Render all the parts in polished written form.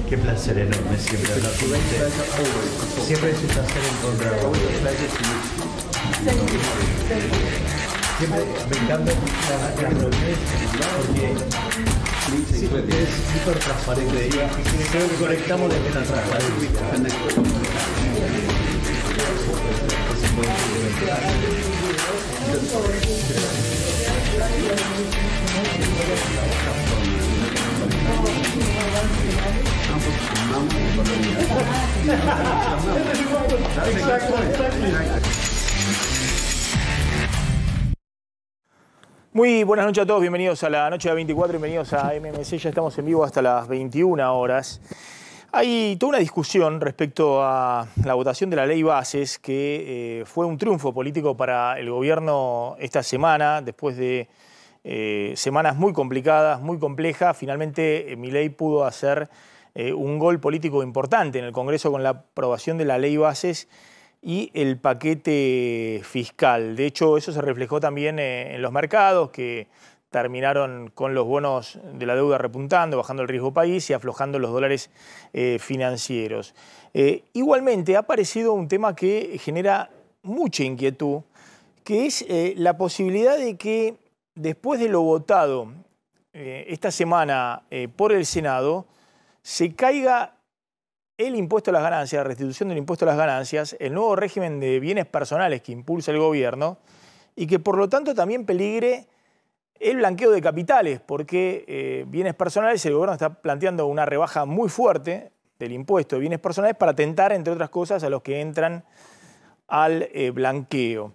Qué placer enorme siempre hablar con usted. Siempre es un placer encontrarlo. Siempre me encanta las reuniones porque es súper transparente y creo que conectamos desde la transparencia. Muy buenas noches a todos, bienvenidos a la noche de 24, bienvenidos a MMC, ya estamos en vivo hasta las 21 horas. Hay toda una discusión respecto a la votación de la ley Bases, que fue un triunfo político para el gobierno esta semana, después de semanas muy complicadas, muy complejas. Finalmente Milei pudo hacer un gol político importante en el Congreso con la aprobación de la ley Bases y el paquete fiscal. De hecho, eso se reflejó también en los mercados, que terminaron con los bonos de la deuda repuntando, bajando el riesgo país y aflojando los dólares financieros. Igualmente, ha aparecido un tema que genera mucha inquietud, que es la posibilidad de que después de lo votado esta semana por el Senado, se caiga el impuesto a las ganancias, la restitución del impuesto a las ganancias, el nuevo régimen de bienes personales que impulsa el gobierno y que por lo tanto también peligre el blanqueo de capitales, porque bienes personales, el gobierno está planteando una rebaja muy fuerte del impuesto de bienes personales para tentar, entre otras cosas, a los que entran al blanqueo.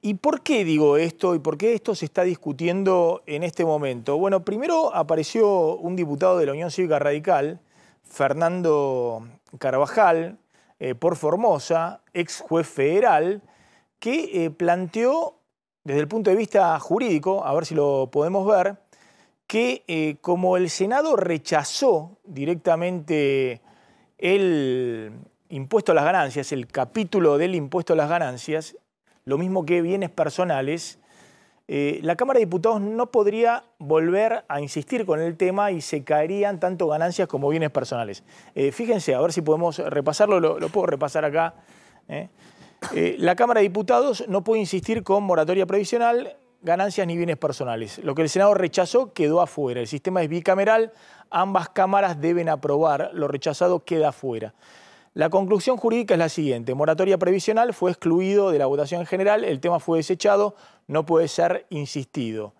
¿Y por qué digo esto y por qué esto se está discutiendo en este momento? Bueno, primero apareció un diputado de la Unión Cívica Radical, Fernando Carvajal, por Formosa, ex juez federal, que planteó desde el punto de vista jurídico, a ver si lo podemos ver, que como el Senado rechazó directamente el impuesto a las ganancias, el capítulo del impuesto a las ganancias, lo mismo que bienes personales, la Cámara de Diputados no podría volver a insistir con el tema y se caerían tanto ganancias como bienes personales. Fíjense, a ver si podemos repasarlo, lo puedo repasar acá. La Cámara de Diputados no puede insistir con moratoria previsional, ganancias ni bienes personales. Lo que el Senado rechazó quedó afuera. El sistema es bicameral, ambas cámaras deben aprobar, lo rechazado queda afuera. La conclusión jurídica es la siguiente: moratoria previsional fue excluido de la votación general, el tema fue desechado, no puede ser insistido.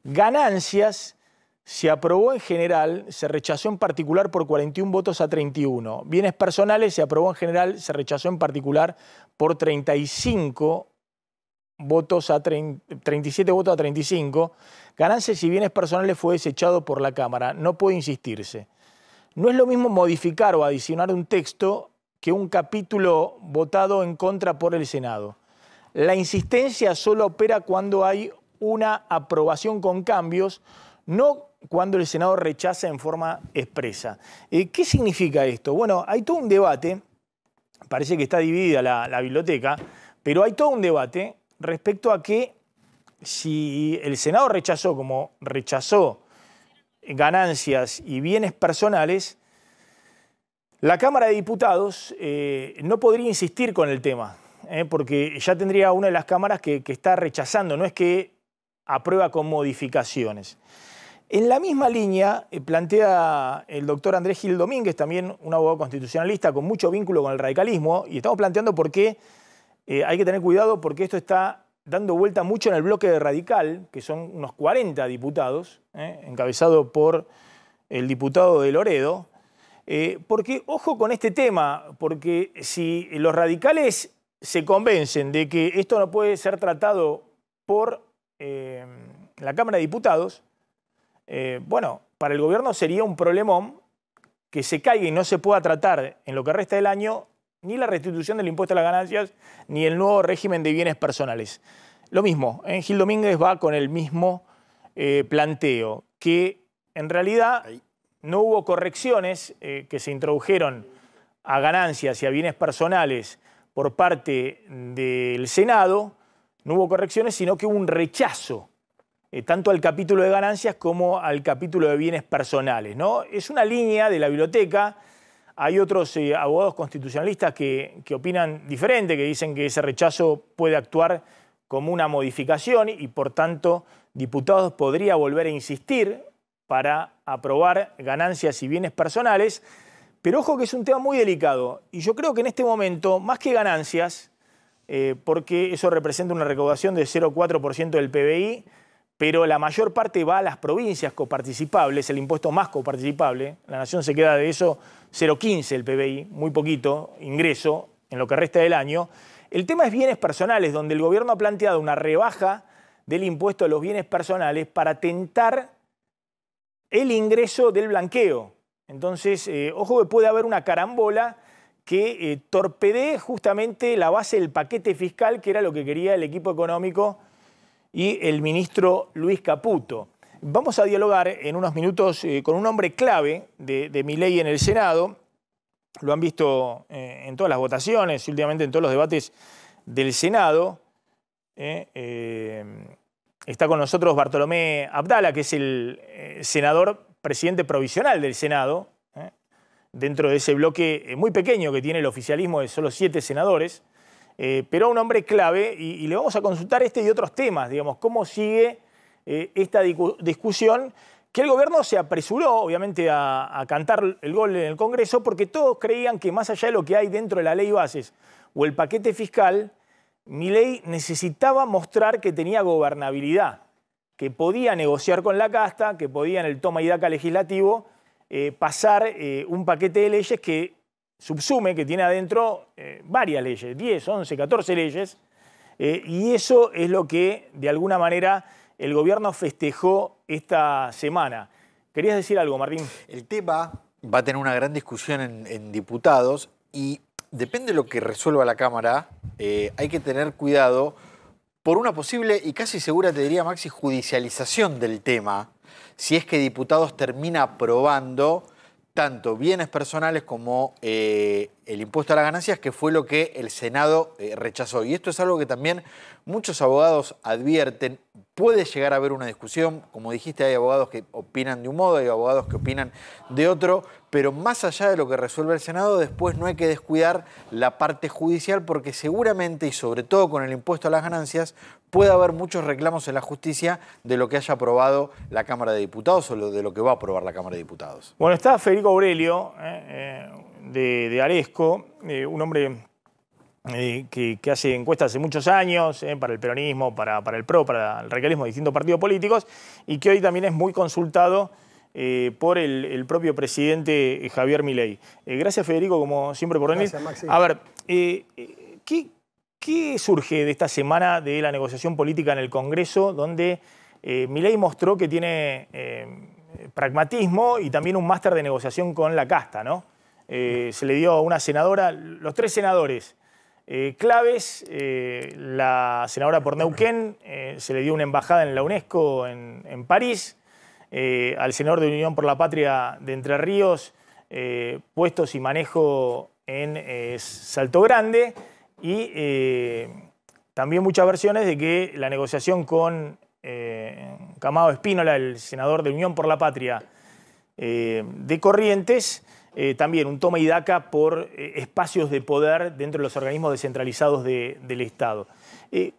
Ganancias se aprobó en general, se rechazó en particular por 41 votos a 31. Bienes personales se aprobó en general, se rechazó en particular por 35 votos a 37 votos a 35. Ganancias y bienes personales fue desechado por la Cámara, no puede insistirse. No es lo mismo modificar o adicionar un texto que un capítulo votado en contra por el Senado. La insistencia solo opera cuando hay una aprobación con cambios, no cuando el Senado rechaza en forma expresa. ¿Qué significa esto? Bueno, hay todo un debate, parece que está dividida la biblioteca, pero hay todo un debate respecto a que si el Senado rechazó, como rechazó ganancias y bienes personales, la Cámara de Diputados no podría insistir con el tema, porque ya tendría una de las cámaras que está rechazando, no es que aprueba con modificaciones. En la misma línea plantea el doctor Andrés Gil Domínguez, también un abogado constitucionalista con mucho vínculo con el radicalismo, y estamos planteando por qué hay que tener cuidado, porque esto está dando vuelta mucho en el bloque de Radical, que son unos 40 diputados, encabezado por el diputado de Loredo, porque ojo con este tema, porque si los radicales se convencen de que esto no puede ser tratado por la Cámara de Diputados, bueno, para el gobierno sería un problemón que se caiga y no se pueda tratar en lo que resta del año ni la restitución del impuesto a las ganancias ni el nuevo régimen de bienes personales. Lo mismo, Gil Domínguez va con el mismo planteo, que en realidad no hubo correcciones que se introdujeron a ganancias y a bienes personales por parte del Senado, no hubo correcciones, sino que hubo un rechazo tanto al capítulo de ganancias como al capítulo de bienes personales, ¿no? Es una línea de la biblioteca. Hay otros abogados constitucionalistas que opinan diferente, que dicen que ese rechazo puede actuar como una modificación y por tanto Diputados podría volver a insistir para aprobar ganancias y bienes personales. Pero ojo que es un tema muy delicado y yo creo que en este momento, más que ganancias, porque eso representa una recaudación de 0,4% del PBI, pero la mayor parte va a las provincias coparticipables, el impuesto más coparticipable. La Nación se queda de eso 0,15 el PBI, muy poquito ingreso en lo que resta del año. El tema es bienes personales, donde el gobierno ha planteado una rebaja del impuesto a los bienes personales para tentar el ingreso del blanqueo. Entonces, ojo que puede haber una carambola que torpedee justamente la base del paquete fiscal, que era lo que quería el equipo económico y el ministro Luis Caputo. Vamos a dialogar en unos minutos con un hombre clave de Milei en el Senado. Lo han visto en todas las votaciones, últimamente en todos los debates del Senado. Está con nosotros Bartolomé Abdala, que es el senador presidente provisional del Senado, dentro de ese bloque muy pequeño que tiene el oficialismo de solo 7 senadores. Pero un hombre clave y le vamos a consultar este y otros temas, digamos, cómo sigue esta discusión, que el gobierno se apresuró, obviamente, a cantar el gol en el Congreso, porque todos creían que más allá de lo que hay dentro de la ley bases o el paquete fiscal, Milei necesitaba mostrar que tenía gobernabilidad, que podía negociar con la casta, que podía en el toma y daca legislativo pasar un paquete de leyes que subsume, que tiene adentro varias leyes, 10, 11, 14 leyes, y eso es lo que de alguna manera el gobierno festejó esta semana. ¿Querías decir algo, Martín? El tema va a tener una gran discusión en diputados y depende de lo que resuelva la Cámara, hay que tener cuidado por una posible y casi segura, te diría, Maxi, judicialización del tema, si es que diputados termina aprobando tanto bienes personales como el impuesto a las ganancias, que fue lo que el Senado rechazó. Y esto es algo que también muchos abogados advierten. Puede llegar a haber una discusión, como dijiste, hay abogados que opinan de un modo, hay abogados que opinan de otro, pero más allá de lo que resuelve el Senado, después no hay que descuidar la parte judicial, porque seguramente, y sobre todo con el impuesto a las ganancias, puede haber muchos reclamos en la justicia de lo que haya aprobado la Cámara de Diputados o de lo que va a aprobar la Cámara de Diputados. Bueno, está Federico Aurelio, de Aresco, un hombre que hace encuestas hace muchos años para el peronismo, para el PRO, para el radicalismo de distintos partidos políticos, y que hoy también es muy consultado por el propio presidente Javier Milei. Gracias, Federico, como siempre, por venir. Gracias, Maxi. A ver, ¿qué surge de esta semana de la negociación política en el Congreso, donde Milei mostró que tiene pragmatismo y también un máster de negociación con la casta, ¿no? Se le dio a una senadora, los 3 senadores claves, la senadora por Neuquén, se le dio una embajada en la UNESCO en París, al senador de Unión por la Patria de Entre Ríos, puestos y manejo en Salto Grande, y también muchas versiones de que la negociación con Camado Espínola, el senador de Unión por la Patria de Corrientes, también un toma y daca por espacios de poder dentro de los organismos descentralizados del Estado.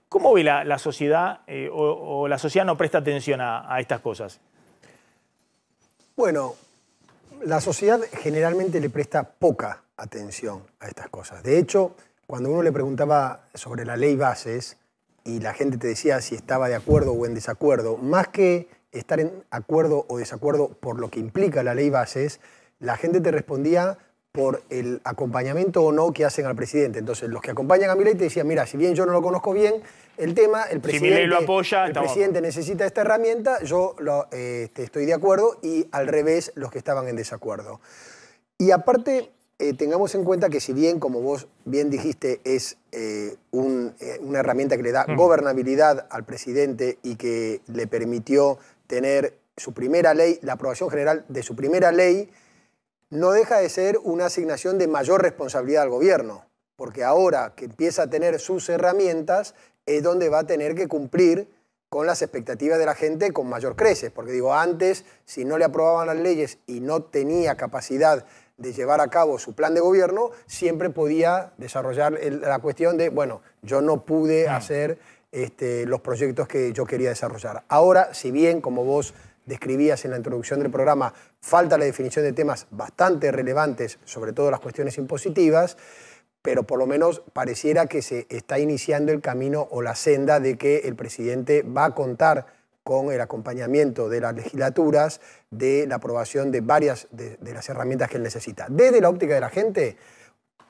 ¿Cómo ve la sociedad o la sociedad no presta atención a estas cosas? Bueno, la sociedad generalmente le presta poca atención a estas cosas. De hecho, cuando uno le preguntaba sobre la ley bases y la gente te decía si estaba de acuerdo o en desacuerdo, más que estar en acuerdo o desacuerdo por lo que implica la ley bases, la gente te respondía por el acompañamiento o no que hacen al presidente. Entonces, los que acompañan a Milei te decían, mira, si bien yo no lo conozco bien, el tema, el presidente, si Milei lo apoya, el presidente necesita esta herramienta, yo estoy de acuerdo, y al revés, los que estaban en desacuerdo. Y aparte, tengamos en cuenta que si bien, como vos bien dijiste, es una herramienta que le da gobernabilidad al presidente y que le permitió tener su primera ley, la aprobación general de su primera ley, no deja de ser una asignación de mayor responsabilidad al gobierno, porque ahora que empieza a tener sus herramientas es donde va a tener que cumplir con las expectativas de la gente con mayor creces. Porque digo, antes, si no le aprobaban las leyes y no tenía capacidad de llevar a cabo su plan de gobierno, siempre podía desarrollar la cuestión de, bueno, yo no pude hacer los proyectos que yo quería desarrollar. Ahora, si bien, como vos describías en la introducción del programa, falta la definición de temas bastante relevantes, sobre todo las cuestiones impositivas, pero por lo menos pareciera que se está iniciando el camino o la senda de que el presidente va a contar con el acompañamiento de las legislaturas, de la aprobación de varias de las herramientas que él necesita. Desde la óptica de la gente,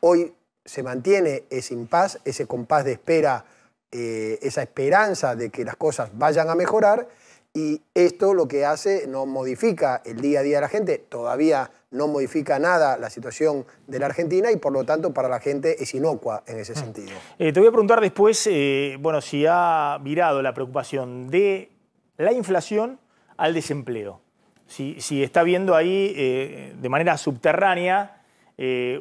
hoy se mantiene ese impasse, ese compás de espera, esa esperanza de que las cosas vayan a mejorar, y esto lo que hace no modifica el día a día de la gente, todavía no modifica nada la situación de la Argentina y por lo tanto para la gente es inocua en ese sentido. Te voy a preguntar después, bueno, si ha virado la preocupación de la inflación al desempleo. Si está viendo ahí de manera subterránea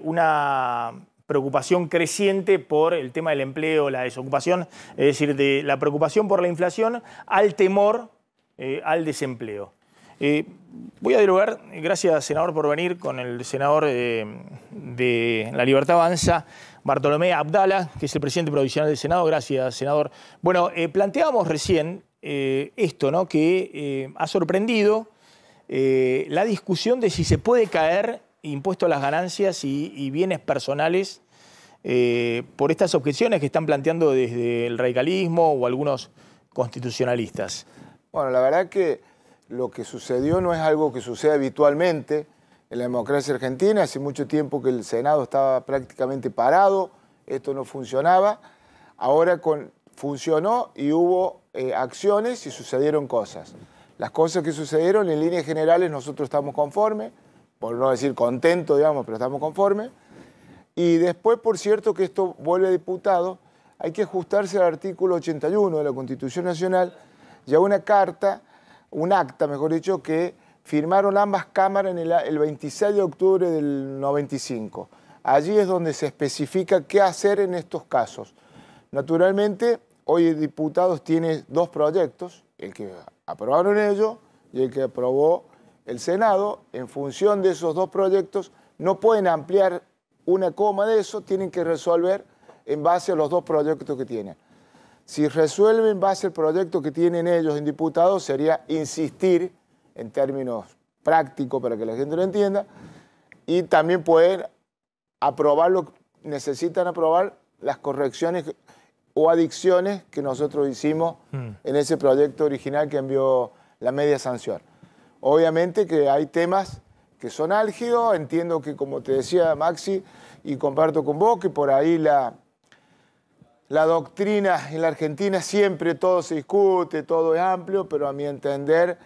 una preocupación creciente por el tema del empleo, la desocupación, es decir, de la preocupación por la inflación al temor al desempleo. Voy a dialogar, gracias senador por venir, con el senador de La Libertad Avanza, Bartolomé Abdala, que es el presidente provisional del Senado. Gracias, senador. Bueno, planteábamos recién esto, ¿no?, que ha sorprendido la discusión de si se puede caer impuesto a las ganancias y bienes personales por estas objeciones que están planteando desde el radicalismo o algunos constitucionalistas. Bueno, la verdad que lo que sucedió no es algo que sucede habitualmente en la democracia argentina. Hace mucho tiempo que el Senado estaba prácticamente parado, esto no funcionaba. Ahora funcionó y hubo acciones y sucedieron cosas. Las cosas que sucedieron, en líneas generales, nosotros estamos conformes, por no decir contentos, digamos, pero estamos conformes. Y después, por cierto, que esto vuelve a diputado, hay que ajustarse al artículo 81 de la Constitución Nacional, ya una carta, un acta, mejor dicho, que firmaron ambas cámaras el 26 de octubre del 95. Allí es donde se especifica qué hacer en estos casos. Naturalmente, hoy el diputado tiene dos proyectos, el que aprobaron ellos y el que aprobó el Senado. En función de esos dos proyectos, no pueden ampliar una coma de eso, tienen que resolver en base a los dos proyectos que tienen. Si resuelven en base al proyecto que tienen ellos en diputados, sería insistir en términos prácticos para que la gente lo entienda, y también pueden aprobar necesitan aprobar las correcciones o adicciones que nosotros hicimos en ese proyecto original que envió la media sanción. Obviamente que hay temas que son álgidos, entiendo que, como te decía Maxi, y comparto con vos, que por ahí la doctrina en la Argentina siempre todo se discute, todo es amplio, pero a mi entender,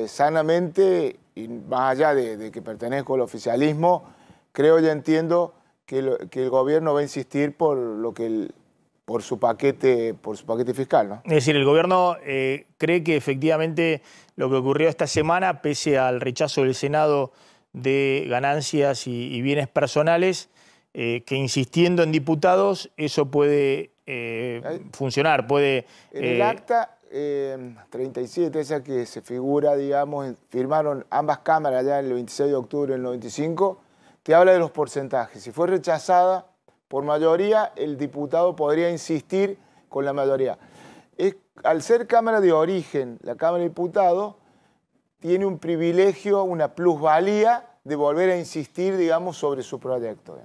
sanamente, y más allá de que pertenezco al oficialismo, creo y entiendo que el gobierno va a insistir por su paquete fiscal, ¿no? Es decir, el gobierno cree que efectivamente lo que ocurrió esta semana, pese al rechazo del Senado de ganancias y bienes personales, que insistiendo en diputados eso puede funcionar, puede... En el acta 37, esa que se figura, digamos, firmaron ambas cámaras ya el 26 de octubre del 95, te habla de los porcentajes. Si fue rechazada por mayoría, el diputado podría insistir con la mayoría. Al ser Cámara de origen, la Cámara de Diputados tiene un privilegio, una plusvalía de volver a insistir, digamos, sobre su proyecto.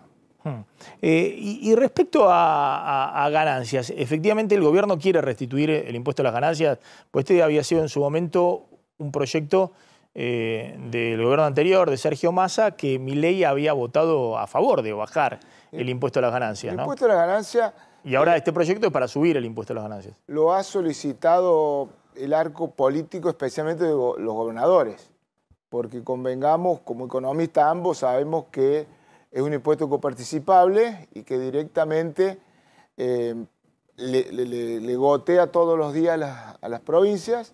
Y respecto a ganancias, efectivamente el gobierno quiere restituir el impuesto a las ganancias, pues este había sido en su momento un proyecto del gobierno anterior, de Sergio Massa, que Milei había votado a favor de bajar el impuesto a las ganancias, ¿no? El impuesto a las ganancias... Y ahora este proyecto es para subir el impuesto a las ganancias. Lo ha solicitado el arco político, especialmente de los gobernadores, porque convengamos, como economistas ambos sabemos que es un impuesto coparticipable y que directamente le gotea todos los días a las provincias,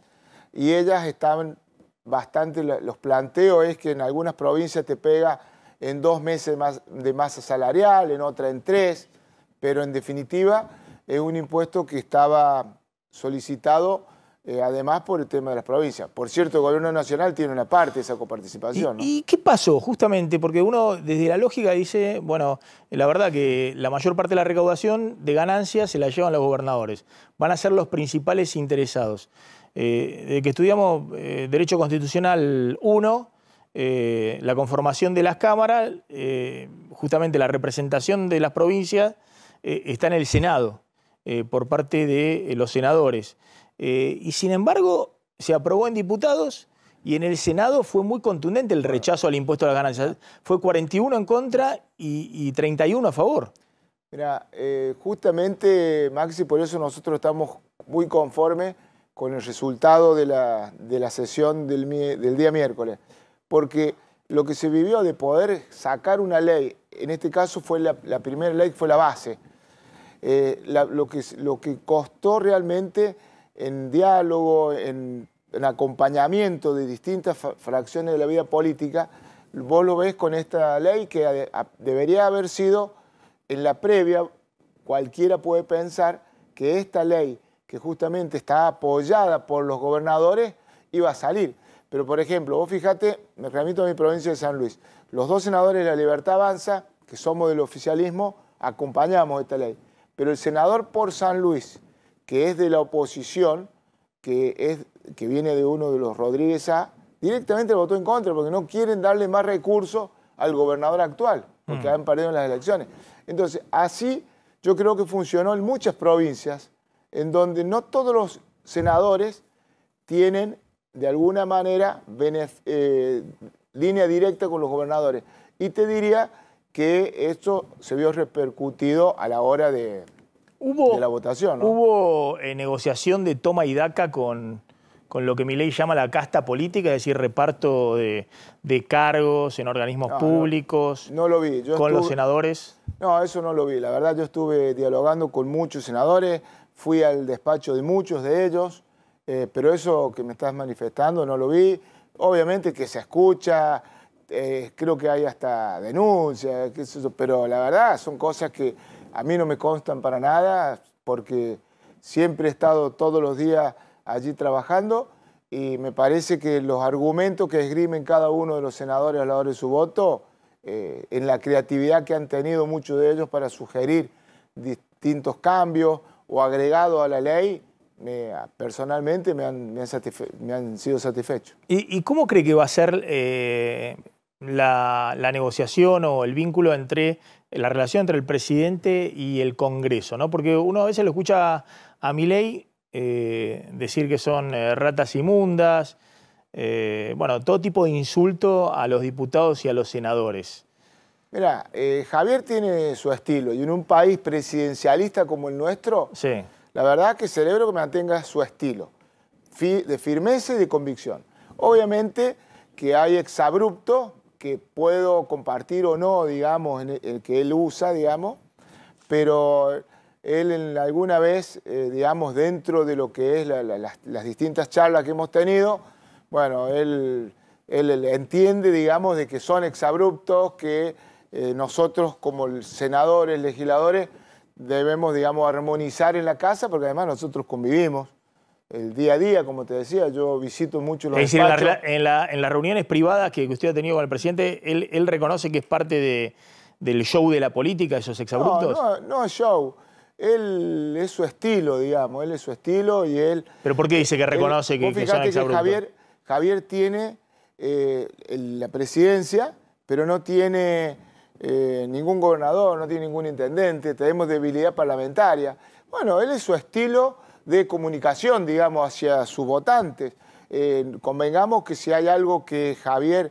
y ellas estaban bastante, los planteos es que en algunas provincias te pega en 2 meses de masa salarial, en otra en 3, pero en definitiva es un impuesto que estaba solicitado además por el tema de las provincias. Por cierto, el gobierno nacional tiene una parte de esa coparticipación, ¿no? ¿Y qué pasó justamente? Porque uno desde la lógica dice, bueno, la verdad que la mayor parte de la recaudación de ganancias se la llevan los gobernadores. Van a ser los principales interesados. Desde que estudiamos Derecho Constitucional 1, la conformación de las cámaras, justamente la representación de las provincias está en el Senado, por parte de los senadores. Y sin embargo, se aprobó en diputados y en el Senado fue muy contundente el rechazo al impuesto a las ganancias. Fue 41 en contra y 31 a favor. Mira, justamente, Maxi, por eso nosotros estamos muy conformes con el resultado de la sesión del día miércoles. Porque lo que se vivió de poder sacar una ley, en este caso fue la primera ley, fue la base. Lo que costó realmente en diálogo, en acompañamiento de distintas fracciones de la vida política, vos lo ves con esta ley que debería haber sido en la previa. Cualquiera puede pensar que esta ley, que justamente está apoyada por los gobernadores, iba a salir. Pero, por ejemplo, vos fíjate, me remito a mi provincia de San Luis, los dos senadores de La Libertad Avanza, que somos del oficialismo, acompañamos esta ley. Pero el senador por San Luis, que es de la oposición, que viene de uno de los Rodríguez A, directamente votó en contra porque no quieren darle más recursos al gobernador actual, porque han perdido en las elecciones. Entonces, así yo creo que funcionó en muchas provincias, en donde no todos los senadores tienen, de alguna manera, línea directa con los gobernadores. Y te diría que esto se vio repercutido a la hora de la votación, ¿no? Hubo negociación de toma y daca con lo que Milei llama la casta política, es decir, reparto de cargos en organismos públicos. No lo vi. Con los senadores. No, eso no lo vi. La verdad, yo estuve dialogando con muchos senadores, fui al despacho de muchos de ellos, pero eso que me estás manifestando no lo vi. Obviamente que se escucha, creo que hay hasta denuncias, pero la verdad son cosas que a mí no me constan para nada, porque siempre he estado todos los días allí trabajando y me parece que los argumentos que esgrimen cada uno de los senadores a la hora de su voto, en la creatividad que han tenido muchos de ellos para sugerir distintos cambios o agregados a la ley, personalmente me han sido satisfechos. ¿Y cómo cree que va a ser la negociación o el vínculo entre la relación entre el presidente y el Congreso, ¿no? Porque uno a veces lo escucha a Milei decir que son ratas inmundas, bueno, todo tipo de insulto a los diputados y a los senadores. Mira, Javier tiene su estilo y en un país presidencialista como el nuestro, sí, la verdad que celebro que mantenga su estilo de firmeza y de convicción. Obviamente que hay exabruptos que puedo compartir o no, digamos, el que él usa, digamos, pero él alguna vez, digamos, dentro de lo que es las distintas charlas que hemos tenido, bueno, él entiende, digamos, de que son exabruptos, que nosotros como senadores, legisladores, debemos, digamos, armonizar en la casa, porque además nosotros convivimos el día a día, como te decía, yo visito mucho los despachos. Es decir, en las reuniones privadas que usted ha tenido con el presidente, ¿él reconoce que es parte del show de la política, esos exabruptos? No es show. Él es su estilo, digamos, él es su estilo y él... ¿Pero por qué dice que reconoce que son exabruptos? Que Javier tiene la presidencia, pero no tiene ningún gobernador, no tiene ningún intendente, tenemos debilidad parlamentaria. Bueno, él es su estilo de comunicación, digamos, hacia sus votantes. Convengamos que si hay algo que Javier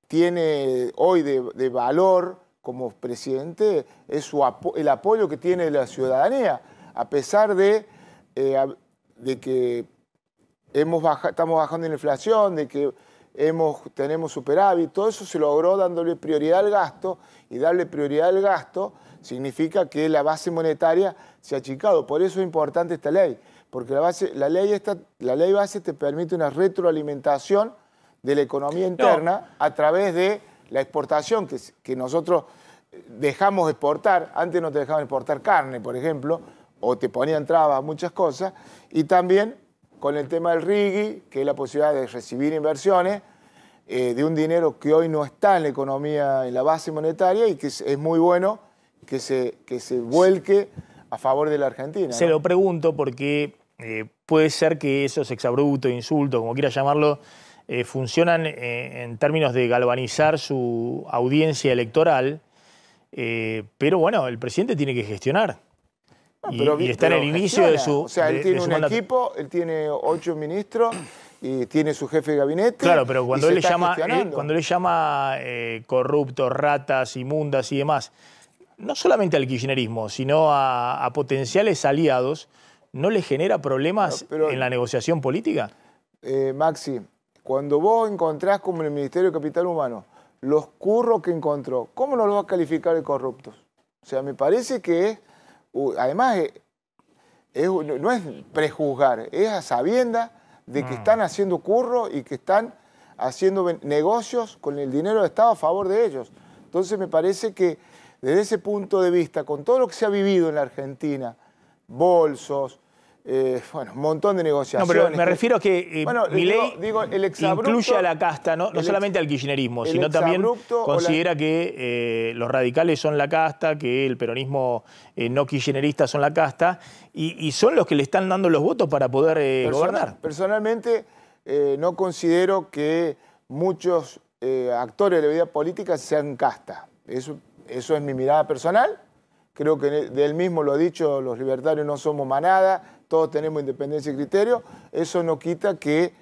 tiene hoy de valor como presidente, es el apoyo que tiene de la ciudadanía, a pesar de que estamos bajando la inflación, de que tenemos superávit, todo eso se logró dándole prioridad al gasto, y darle prioridad al gasto significa que la base monetaria se ha achicado. Por eso es importante esta ley, porque la ley base te permite una retroalimentación de la economía interna a través de la exportación, que nosotros dejamos de exportar. Antes no te dejaban exportar carne, por ejemplo, o te ponían trabas a muchas cosas, y también con el tema del RIGI, que es la posibilidad de recibir inversiones de un dinero que hoy no está en la economía, en la base monetaria, y que es muy bueno que se vuelque a favor de la Argentina, ¿no? Se lo pregunto porque puede ser que esos exabruptos, insultos, como quiera llamarlo, funcionan en términos de galvanizar su audiencia electoral, pero bueno, el presidente tiene que gestionar. Y está en el inicio de su... O sea, él tiene un equipo, él tiene 8 ministros y tiene su jefe de gabinete. Claro, pero cuando él le llama corruptos, ratas, inmundas y demás, no solamente al kirchnerismo, sino a potenciales aliados, ¿no le genera problemas en la negociación política? Maxi, cuando vos encontrás como en el Ministerio de Capital Humano los curros que encontró, ¿cómo no los va a calificar de corruptos? O sea, me parece que es... Además, no es prejuzgar, es a sabiendas de que están haciendo curro y que están haciendo negocios con el dinero del Estado a favor de ellos. Entonces me parece que desde ese punto de vista, con todo lo que se ha vivido en la Argentina, bolsos, bueno, un montón de negociaciones. No, pero me refiero a que Milei incluye a la casta, no solamente al kirchnerismo, sino también considera que los radicales son la casta, que el peronismo no kirchnerista son la casta, y son los que le están dando los votos para poder gobernar. Personalmente, no considero que muchos actores de la vida política sean casta. Eso es mi mirada personal. Creo que de él mismo lo ha dicho, los libertarios no somos manada, todos tenemos independencia y criterio. Eso no quita que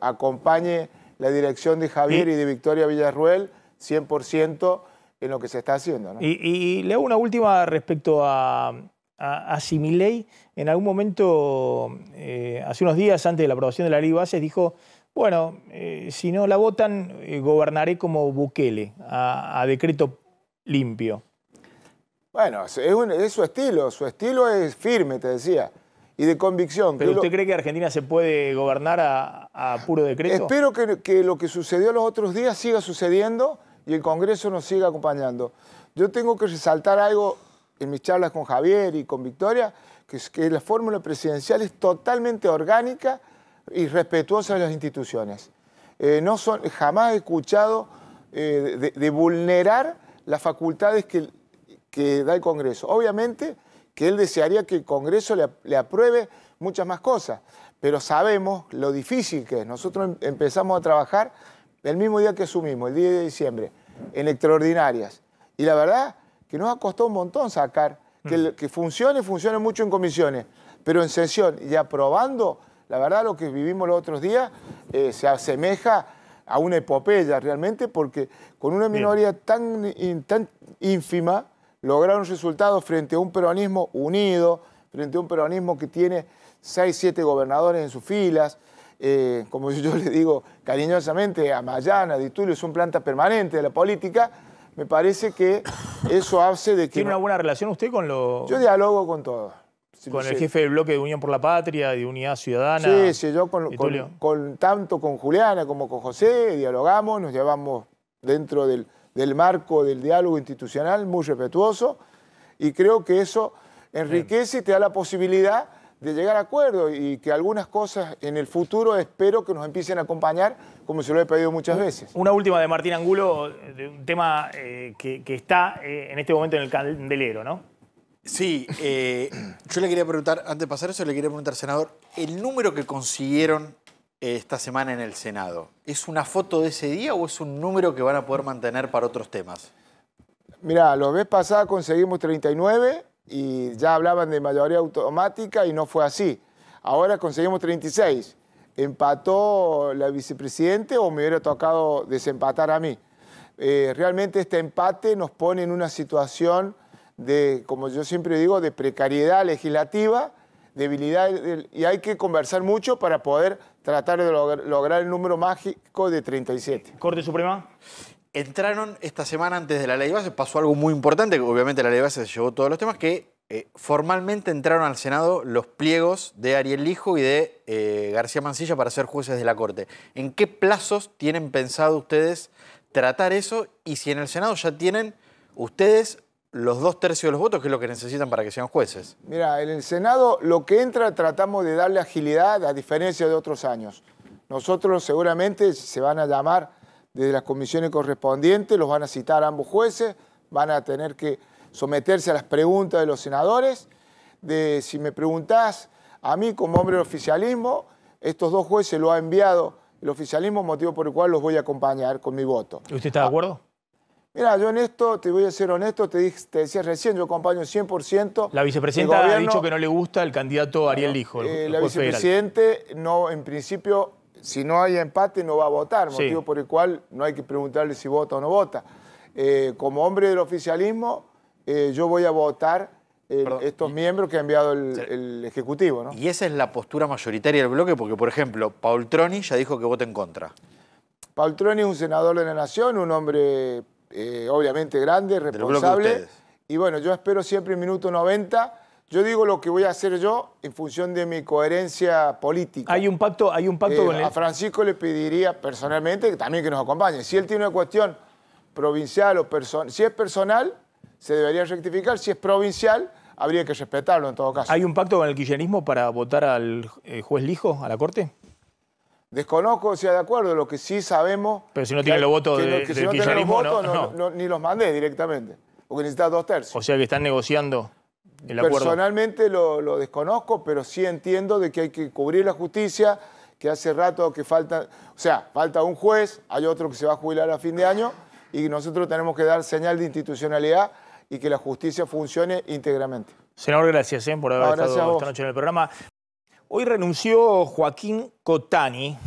acompañe la dirección de Javier y de Victoria Villarruel 100% en lo que se está haciendo, ¿no? Y le hago una última respecto a si Milei en algún momento, hace unos días antes de la aprobación de la ley de bases, dijo, bueno, si no la votan, gobernaré como Bukele, a decreto limpio. Bueno, es su estilo es firme, te decía, y de convicción. ¿Pero usted cree que Argentina se puede gobernar a puro decreto? Espero que lo que sucedió los otros días siga sucediendo y el Congreso nos siga acompañando. Yo tengo que resaltar algo en mis charlas con Javier y con Victoria, que la fórmula presidencial es totalmente orgánica y respetuosa de las instituciones. Jamás he escuchado de vulnerar las facultades que da el Congreso. Obviamente que él desearía que el Congreso le apruebe muchas más cosas, pero sabemos lo difícil que es. Nosotros empezamos a trabajar el mismo día que asumimos, el 10 de diciembre, en extraordinarias. Y la verdad que nos ha costado un montón sacar, que funcione mucho en comisiones, pero en sesión y aprobando, la verdad lo que vivimos los otros días se asemeja a una epopeya realmente, porque con una minoría tan ínfima lograron resultados frente a un peronismo unido, frente a un peronismo que tiene 6, 7 gobernadores en sus filas. Como yo le digo cariñosamente, a Mayana, Di Tulio son plantas permanentes de la política. Me parece que eso hace de que... ¿Tiene una buena relación usted con los...? Yo dialogo con todos. ¿Con el jefe del bloque de Unión por la Patria, de Unidad Ciudadana? Sí, yo tanto con Juliana como con José dialogamos, nos llevamos dentro del marco del diálogo institucional muy respetuoso, y creo que eso enriquece y te da la posibilidad de llegar a acuerdos, y que algunas cosas en el futuro espero que nos empiecen a acompañar, como se lo he pedido muchas veces. Una última de Martín Angulo, de un tema que está en este momento en el candelero, ¿no? Sí, yo le quería preguntar, antes de pasar eso, le quería preguntar, senador, el número que consiguieron esta semana en el Senado, ¿es una foto de ese día o es un número que van a poder mantener para otros temas? Mirá, la vez pasada conseguimos 39 y ya hablaban de mayoría automática y no fue así. Ahora conseguimos 36. Empató la vicepresidente o me hubiera tocado desempatar a mí. Realmente este empate nos pone en una situación de, como yo siempre digo, de precariedad legislativa, debilidad, y hay que conversar mucho para poder tratar de lograr el número mágico de 37. Corte Suprema. Entraron esta semana antes de la ley de bases, pasó algo muy importante, que obviamente la ley de bases se llevó todos los temas, que formalmente entraron al Senado los pliegos de Ariel Lijo y de García Mansilla para ser jueces de la Corte. ¿En qué plazos tienen pensado ustedes tratar eso? Y si en el Senado ya tienen ustedes los 2/3 de los votos, que es lo que necesitan para que sean jueces. Mira, en el Senado lo que entra tratamos de darle agilidad, a diferencia de otros años. Nosotros seguramente se van a llamar desde las comisiones correspondientes, los van a citar ambos jueces, van a tener que someterse a las preguntas de los senadores. Si me preguntás a mí como hombre del oficialismo, estos dos jueces lo ha enviado el oficialismo, motivo por el cual los voy a acompañar con mi voto. ¿Usted está de acuerdo? Mira, yo en esto, te voy a ser honesto, te decía recién, yo acompaño 100%. La vicepresidenta ha dicho que no le gusta el candidato Ariel Lijo, el la juez federal. vicepresidente, no, en principio, si no hay empate, no va a votar, Sí. motivo por el cual no hay que preguntarle si vota o no vota. Como hombre del oficialismo, yo voy a votar estos miembros que ha enviado el Ejecutivo, ¿no? Y esa es la postura mayoritaria del bloque, porque, por ejemplo, Paul Troni ya dijo que vota en contra. Paul Troni es un senador de la Nación, un hombre obviamente grande, responsable. Y bueno, yo espero siempre en minuto 90. Yo digo lo que voy a hacer yo en función de mi coherencia política. Hay un pacto con A Francisco le pediría personalmente también que nos acompañe. Si él tiene una cuestión provincial o personal, si es personal, se debería rectificar. Si es provincial, habría que respetarlo en todo caso. ¿Hay un pacto con el kirchnerismo para votar al juez Lijo a la Corte? Desconozco si sea de acuerdo, lo que sí sabemos... Pero si no tiene los votos del si no kirchnerismo, tiene los votos, ni los mandé directamente, porque necesitas 2/3. O sea que están negociando el acuerdo. Personalmente lo desconozco, pero sí entiendo de que hay que cubrir la justicia, que hace rato que falta... O sea, falta un juez, hay otro que se va a jubilar a fin de año, y nosotros tenemos que dar señal de institucionalidad y que la justicia funcione íntegramente. Senador, gracias por haber estado esta noche en el programa. Hoy renunció Joaquín Cotani,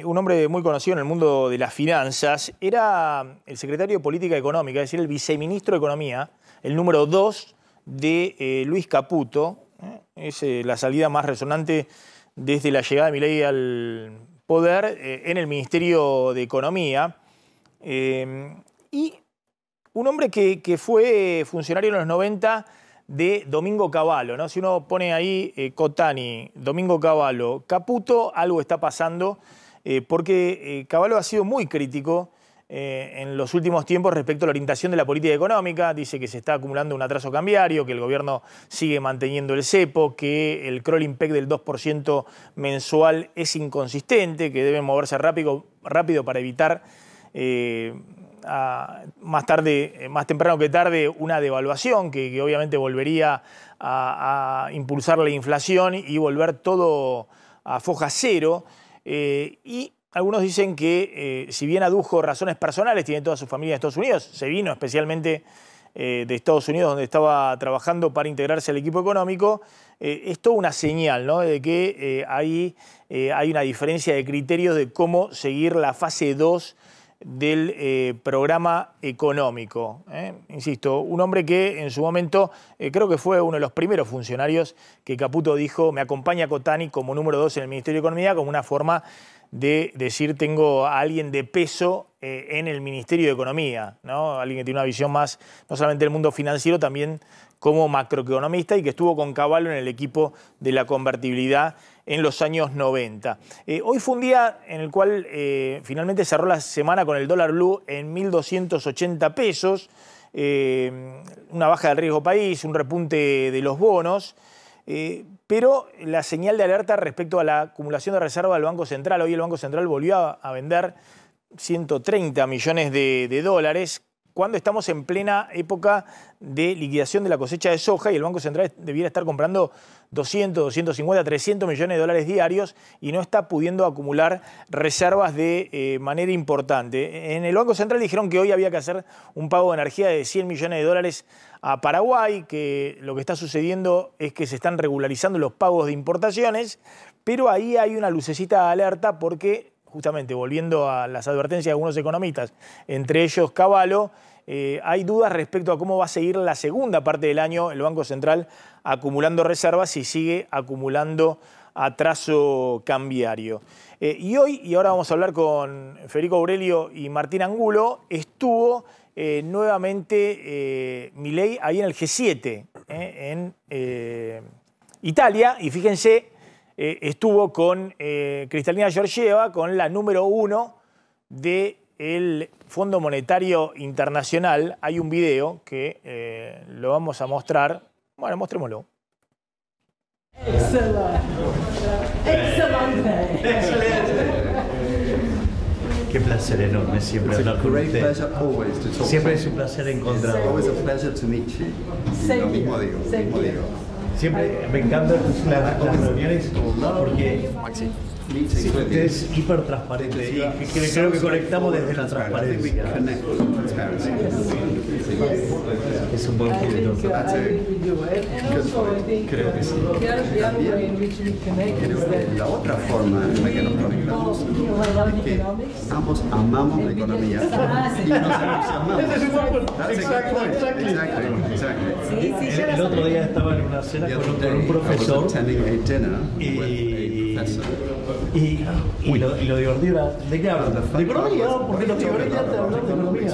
un hombre muy conocido en el mundo de las finanzas. Era el secretario de Política Económica, es decir, el viceministro de Economía, el número 2 de Luis Caputo. Es la salida más resonante desde la llegada de Milei al poder en el Ministerio de Economía. Y un hombre que fue funcionario en los 90 de Domingo Cavallo, ¿no? Si uno pone ahí Cotani, Domingo Cavallo, Caputo, algo está pasando, porque Cavallo ha sido muy crítico en los últimos tiempos respecto a la orientación de la política económica. Dice que se está acumulando un atraso cambiario, que el gobierno sigue manteniendo el cepo, que el crawling peg del 2% mensual es inconsistente, que debe moverse rápido para evitar... más temprano que tarde, una devaluación que obviamente volvería a impulsar la inflación y volver todo a foja cero. Y algunos dicen que si bien adujo razones personales, tiene toda su familia en Estados Unidos, se vino especialmente de Estados Unidos, donde estaba trabajando para integrarse al equipo económico, es toda una señal, ¿no?, de que hay una diferencia de criterios de cómo seguir la fase 2 del programa económico. Insisto, un hombre que en su momento creo que fue uno de los primeros funcionarios que Caputo dijo, me acompaña Cotani como número 2 en el Ministerio de Economía, como una forma de decir tengo a alguien de peso en el Ministerio de Economía, ¿no? Alguien que tiene una visión más, no solamente del mundo financiero, también como macroeconomista y que estuvo con Cavallo en el equipo de la convertibilidad en los años 90. Hoy fue un día en el cual finalmente cerró la semana con el dólar blue en 1.280 pesos, una baja del riesgo país, un repunte de los bonos, pero la señal de alerta respecto a la acumulación de reserva del Banco Central. Hoy el Banco Central volvió a vender 130 millones de dólares, cuando estamos en plena época de liquidación de la cosecha de soja y el Banco Central debiera estar comprando 200, 250, 300 millones de dólares diarios y no está pudiendo acumular reservas de manera importante. En el Banco Central dijeron que hoy había que hacer un pago de energía de 100 millones de dólares a Paraguay, que lo que está sucediendo es que se están regularizando los pagos de importaciones, pero ahí hay una lucecita de alerta porque, justamente volviendo a las advertencias de algunos economistas, entre ellos Cavallo, hay dudas respecto a cómo va a seguir la segunda parte del año el Banco Central acumulando reservas y sigue acumulando atraso cambiario. Y hoy, y ahora vamos a hablar con Federico Aurelio y Martín Angulo, estuvo nuevamente Milei ahí en el G7, en Italia, y fíjense, estuvo con Kristalina Georgieva, con la número 1 de el Fondo Monetario Internacional hay un video que lo vamos a mostrar. Bueno, mostrémoslo. Excelente. Qué placer enorme siempre hablar con usted. Siempre es un placer encontrarlo. Siempre me encantan las reuniones porque usted es hiper transparente y creo que conectamos desde la transparencia. Es un buen punto. Creo que sí. La otra forma en la que nos conectamos es que ambos amamos la economía y nos entusiasmamos. El otro día estaba en una cena con un profesor y lo divertido era, ¿de qué hablan? ¿De economía? Porque nos divertimos de hablar de economía.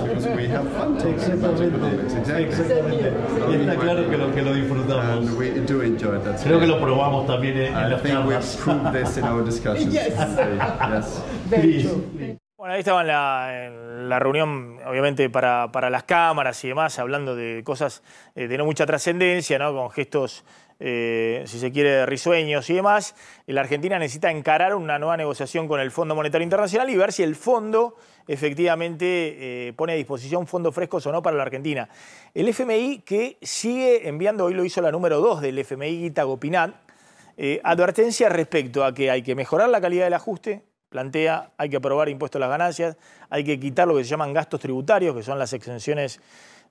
Exactamente. Y está claro que lo disfrutamos. Creo que lo probamos también en las charlas. Bueno, ahí estaban en la reunión, obviamente, para las cámaras y demás, hablando de cosas de no mucha trascendencia, ¿no? Con gestos, si se quiere, risueños y demás. La Argentina necesita encarar una nueva negociación con el Fondo Monetario Internacional y ver si el fondo efectivamente pone a disposición fondos frescos o no para la Argentina. El FMI, que sigue enviando, hoy lo hizo la número 2 del FMI, Guita Gopinath, advertencia respecto a que hay que mejorar la calidad del ajuste. Plantea, hay que aprobar impuestos a las ganancias, hay que quitar lo que se llaman gastos tributarios, que son las exenciones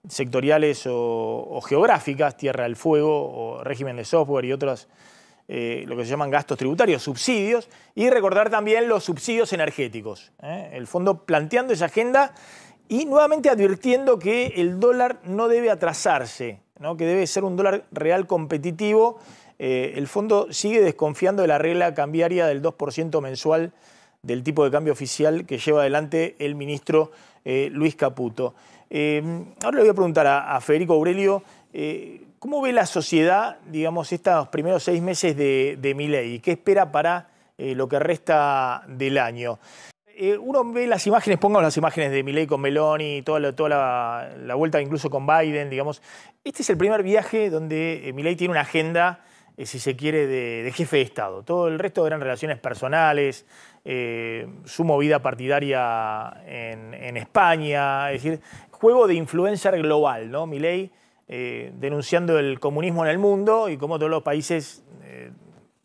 sectoriales o geográficas, Tierra del Fuego o régimen de software y otros, lo que se llaman gastos tributarios, subsidios, y recordar también los subsidios energéticos. El fondo planteando esa agenda y nuevamente advirtiendo que el dólar no debe atrasarse, ¿no? Que debe ser un dólar real competitivo. El fondo sigue desconfiando de la regla cambiaria del 2% mensual del tipo de cambio oficial que lleva adelante el ministro Luis Caputo. Ahora le voy a preguntar a Federico Aurelio, ¿cómo ve la sociedad, digamos, estos primeros 6 meses de Milei? ¿Qué espera para lo que resta del año? Uno ve las imágenes, pongamos las imágenes de Milei con Meloni, toda la vuelta incluso con Biden, digamos. Este es el primer viaje donde Milei tiene una agenda, si se quiere, de jefe de Estado. Todo el resto eran relaciones personales, su movida partidaria en España, es decir, juego de influencer global, ¿no? Milei denunciando el comunismo en el mundo y cómo todos los países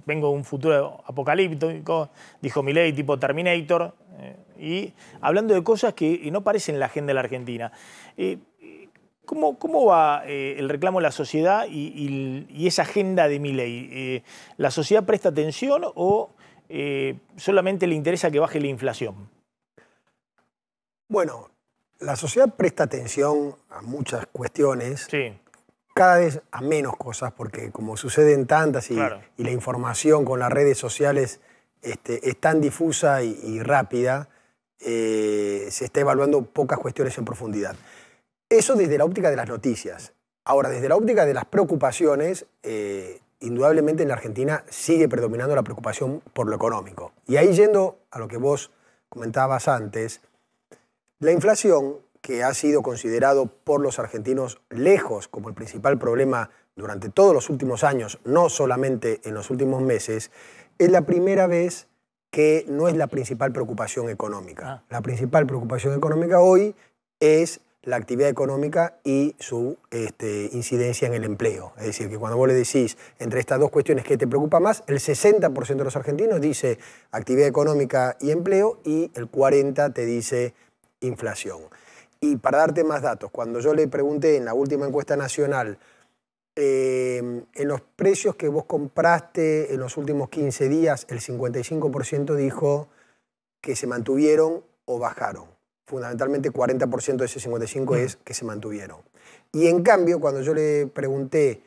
vengo de un futuro apocalíptico, dijo Milei, tipo Terminator, y hablando de cosas que no parecen en la agenda de la Argentina. ¿Cómo va el reclamo de la sociedad y esa agenda de Milei? ¿La sociedad presta atención o solamente le interesa que baje la inflación? Bueno, la sociedad presta atención a muchas cuestiones, Sí. cada vez a menos cosas, porque como suceden tantas Claro. y la información con las redes sociales es tan difusa y rápida, se está evaluando pocas cuestiones en profundidad. Eso desde la óptica de las noticias. Ahora, desde la óptica de las preocupaciones, indudablemente en la Argentina sigue predominando la preocupación por lo económico. Y ahí, yendo a lo que vos comentabas antes, la inflación, que ha sido considerado por los argentinos lejos como el principal problema durante todos los últimos años, no solamente en los últimos meses, es la primera vez que no es la principal preocupación económica. La principal preocupación económica hoy es la actividad económica y su incidencia en el empleo. Es decir, que cuando vos le decís entre estas dos cuestiones qué te preocupa más, el 60% de los argentinos dice actividad económica y empleo y el 40% te dice inflación. Y para darte más datos, cuando yo le pregunté en la última encuesta nacional en los precios que vos compraste en los últimos 15 días, el 55% dijo que se mantuvieron o bajaron. Fundamentalmente 40% de ese 55% es que se mantuvieron. Y en cambio, cuando yo le pregunté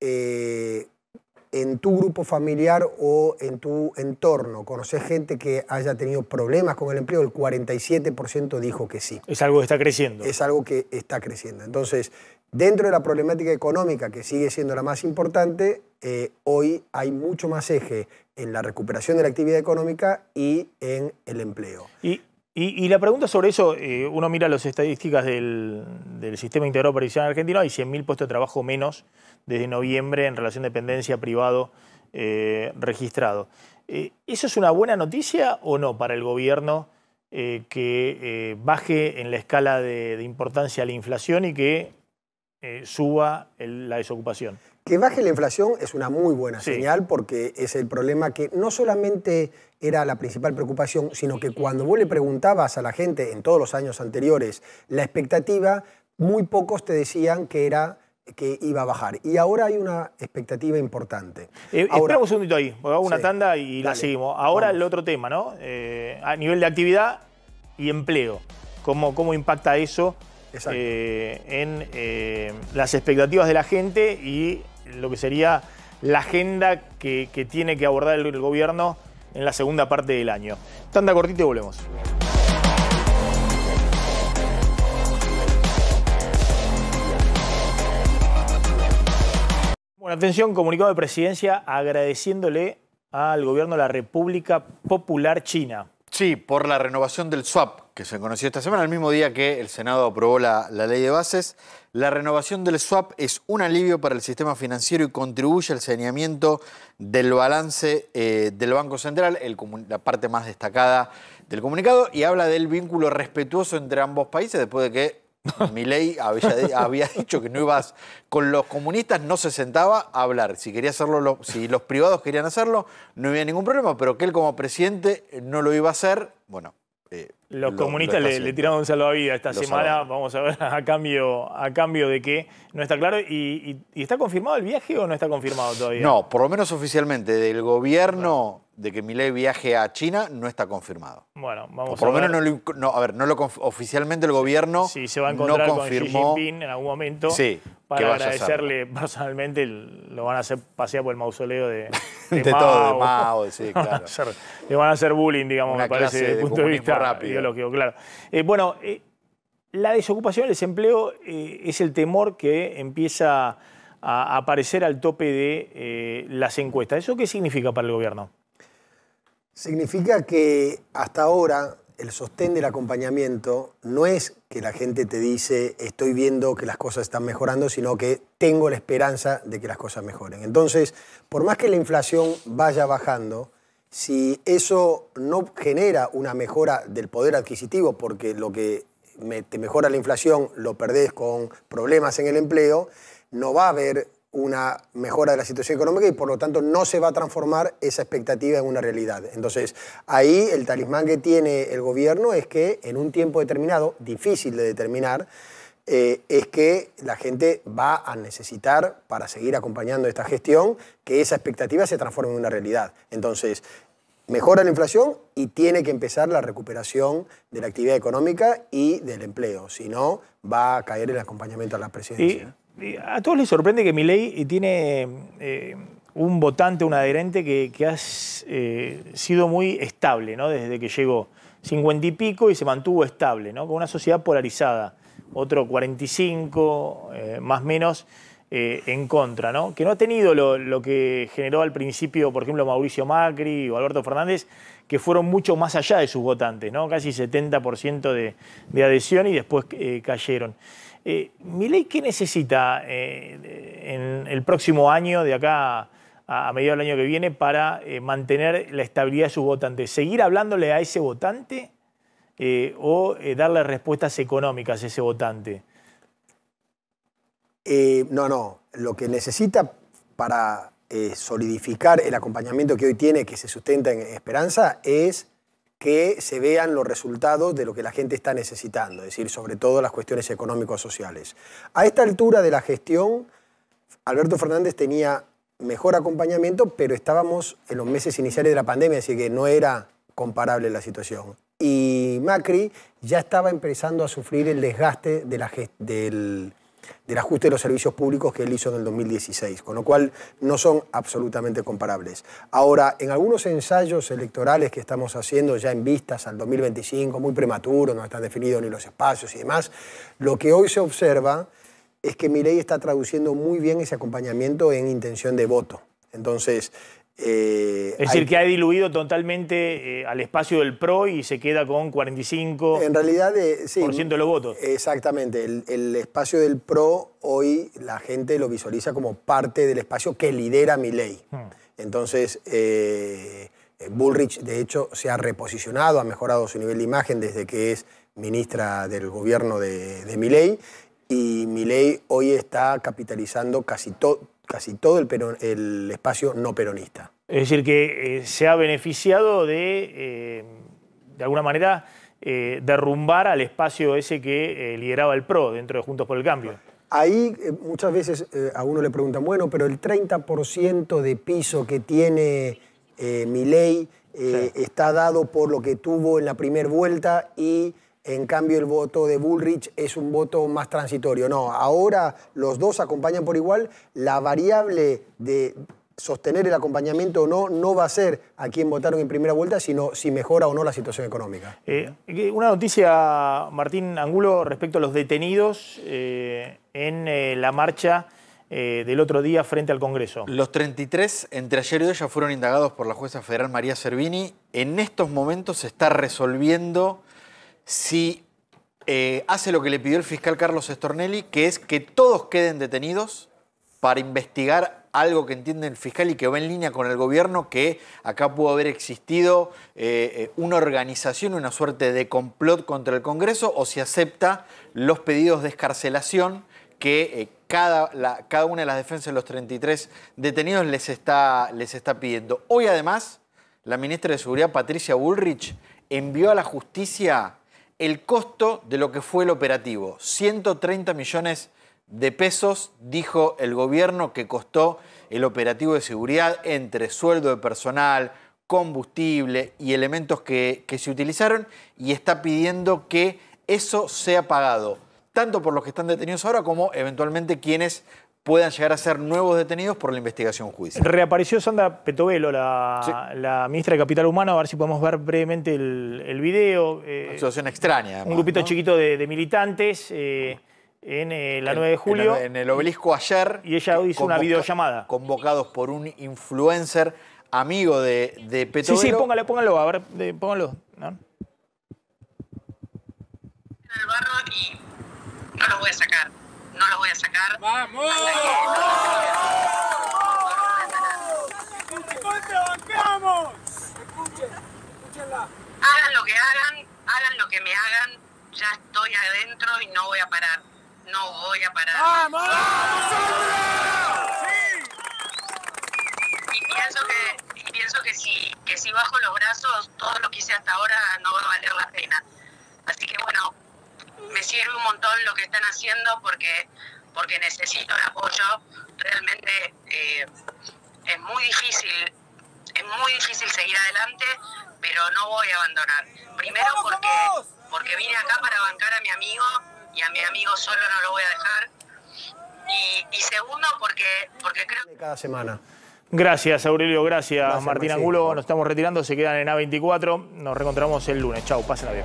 en tu grupo familiar o en tu entorno, ¿conocés gente que haya tenido problemas con el empleo? El 47% dijo que sí. Es algo que está creciendo. Es algo que está creciendo. Entonces, dentro de la problemática económica, que sigue siendo la más importante, hoy hay mucho más eje en la recuperación de la actividad económica y en el empleo. Y la pregunta sobre eso, uno mira las estadísticas del Sistema Integrado Previsional Argentino, hay 100.000 puestos de trabajo menos desde noviembre en relación dependencia privado registrado. ¿Eso es una buena noticia o no para el gobierno que baje en la escala de importancia la inflación y que suba la desocupación? Que baje la inflación es una muy buena señal porque es el problema que no solamente era la principal preocupación, sino que cuando vos le preguntabas a la gente en todos los años anteriores la expectativa, muy pocos te decían que iba a bajar. Y ahora hay una expectativa importante. Esperamos un segundito ahí, hago una tanda y la seguimos. Ahora vamos. El otro tema, ¿no? A nivel de actividad y empleo. ¿Cómo impacta eso en las expectativas de la gente y lo que sería la agenda que tiene que abordar el gobierno en la segunda parte del año? Tanda cortita y volvemos. Bueno, atención, comunicado de presidencia agradeciéndole al gobierno de la República Popular China. Sí, por la renovación del swap, que se conoció esta semana, el mismo día que el Senado aprobó la ley de bases. La renovación del swap es un alivio para el sistema financiero y contribuye al saneamiento del balance del Banco Central, la parte más destacada del comunicado, y habla del vínculo respetuoso entre ambos países después de que Milei había dicho que no ibas con los comunistas, no se sentaba a hablar. Si quería hacerlo, si los privados querían hacerlo, no había ningún problema, pero que él como presidente no lo iba a hacer, bueno. Los comunistas le tiraron un salvavidas esta semana, vamos a ver a cambio de qué, no está claro. ¿Y está confirmado el viaje o no está confirmado todavía? No, por lo menos oficialmente del gobierno de que Milei viaje a China no está confirmado. Bueno, vamos por lo menos oficialmente el gobierno sí, se va a encontrar no confirmó con Xi Jinping en algún momento para agradecerle personalmente, lo van a hacer pasear por el mausoleo de Mao, sí, claro. Le van a hacer bullying, digamos, me parece, desde el punto de vista rápido. Ideológico, claro. La desocupación, el desempleo es el temor que empieza a aparecer al tope de las encuestas. ¿Eso qué significa para el gobierno? Significa que hasta ahora el sostén del acompañamiento no es que la gente te dice estoy viendo que las cosas están mejorando, sino que tengo la esperanza de que las cosas mejoren. Entonces, por más que la inflación vaya bajando, si eso no genera una mejora del poder adquisitivo, porque lo que te mejora la inflación lo perdés con problemas en el empleo, no va a haber una mejora de la situación económica y por lo tanto no se va a transformar esa expectativa en una realidad. Entonces, ahí el talismán que tiene el gobierno es que en un tiempo determinado, difícil de determinar, es que la gente va a necesitar, para seguir acompañando esta gestión, que esa expectativa se transforme en una realidad. Entonces, mejora la inflación y tiene que empezar la recuperación de la actividad económica y del empleo. Si no, va a caer el acompañamiento a la presidencia. A todos les sorprende que Milei tiene un votante, un adherente que ha sido muy estable, ¿no? Desde que llegó 50 y pico y se mantuvo estable, ¿no? Con una sociedad polarizada. Otro 45, más o menos, en contra, ¿no? Que no ha tenido lo que generó al principio, por ejemplo, Mauricio Macri o Alberto Fernández, que fueron mucho más allá de sus votantes, ¿no? Casi 70% de adhesión y después cayeron. ¿Milei qué necesita en el próximo año, de acá a mediados del año que viene, para mantener la estabilidad de sus votantes? ¿Seguir hablándole a ese votante o darle respuestas económicas a ese votante? No. Lo que necesita para solidificar el acompañamiento que hoy tiene, que se sustenta en esperanza, es que se vean los resultados de lo que la gente está necesitando, es decir, sobre todo las cuestiones económico-sociales. A esta altura de la gestión, Alberto Fernández tenía mejor acompañamiento, pero estábamos en los meses iniciales de la pandemia, así que no era comparable la situación. Y Macri ya estaba empezando a sufrir el desgaste del ajuste de los servicios públicos que él hizo en el 2016, con lo cual no son absolutamente comparables. Ahora, en algunos ensayos electorales que estamos haciendo ya en vistas al 2025, muy prematuro, no están definidos ni los espacios y demás, lo que hoy se observa es que Milei está traduciendo muy bien ese acompañamiento en intención de voto. Entonces, Es decir, que ha diluido totalmente al espacio del PRO y se queda con 45% en realidad, sí, de los votos. Exactamente. El espacio del PRO hoy la gente lo visualiza como parte del espacio que lidera Milei. Entonces, Bullrich, de hecho, se ha reposicionado, ha mejorado su nivel de imagen desde que es ministra del gobierno de Milei, y Milei hoy está capitalizando casi todo el espacio no peronista. Es decir, que se ha beneficiado de alguna manera, derrumbar al espacio ese que lideraba el PRO dentro de Juntos por el Cambio. Ahí muchas veces a uno le preguntan, bueno, pero el 30% de piso que tiene Milei está dado por lo que tuvo en la primera vuelta y en cambio el voto de Bullrich es un voto más transitorio. No, ahora los dos acompañan por igual. La variable de sostener el acompañamiento o no va a ser a quién votaron en primera vuelta, sino si mejora o no la situación económica. Una noticia, Martín Angulo, respecto a los detenidos en la marcha del otro día frente al Congreso. Los 33 entre ayer y hoy ya fueron indagados por la jueza federal María Servini. En estos momentos se está resolviendo si hace lo que le pidió el fiscal Carlos Stornelli, que es que todos queden detenidos para investigar algo que entiende el fiscal y que va en línea con el gobierno, que acá pudo haber existido una organización, una suerte de complot contra el Congreso, o si acepta los pedidos de excarcelación que cada una de las defensas de los 33 detenidos les está pidiendo. Hoy, además, la ministra de Seguridad, Patricia Bullrich, envió a la justicia el costo de lo que fue el operativo. 130 millones de pesos, dijo el gobierno, que costó el operativo de seguridad entre sueldo de personal, combustible y elementos que se utilizaron, y está pidiendo que eso sea pagado, tanto por los que están detenidos ahora como eventualmente quienes puedan llegar a ser nuevos detenidos por la investigación judicial. Reapareció Sandra Petovelo, la ministra de Capital Humano, a ver si podemos ver brevemente el video. Una situación extraña, además, un grupito, ¿no?, chiquito de militantes en la 9 de julio. En el Obelisco ayer. Y ella hizo una videollamada. Convocados por un influencer amigo de Petovelo. Sí, póngalo, a ver, póngalo, ¿no? En el barro y no los voy a sacar. No los voy a sacar. ¡Vamos! ¡Vamos! Hagan lo que hagan lo que me hagan, ya estoy adentro y no voy a parar. No voy a parar. ¡Vamos! Y pienso que si bajo los brazos, todo lo que hice hasta ahora no va a valer la pena. Así que bueno, me sirve un montón lo que están haciendo porque necesito el apoyo. Realmente es muy difícil seguir adelante, pero no voy a abandonar. Primero porque vine acá para bancar a mi amigo, y a mi amigo solo no lo voy a dejar. Y segundo porque creo que cada semana. Gracias, Aurelio. Gracias Martín Maxi. Angulo. Nos estamos retirando. Se quedan en A24. Nos reencontramos el lunes. Chau, pásenla bien.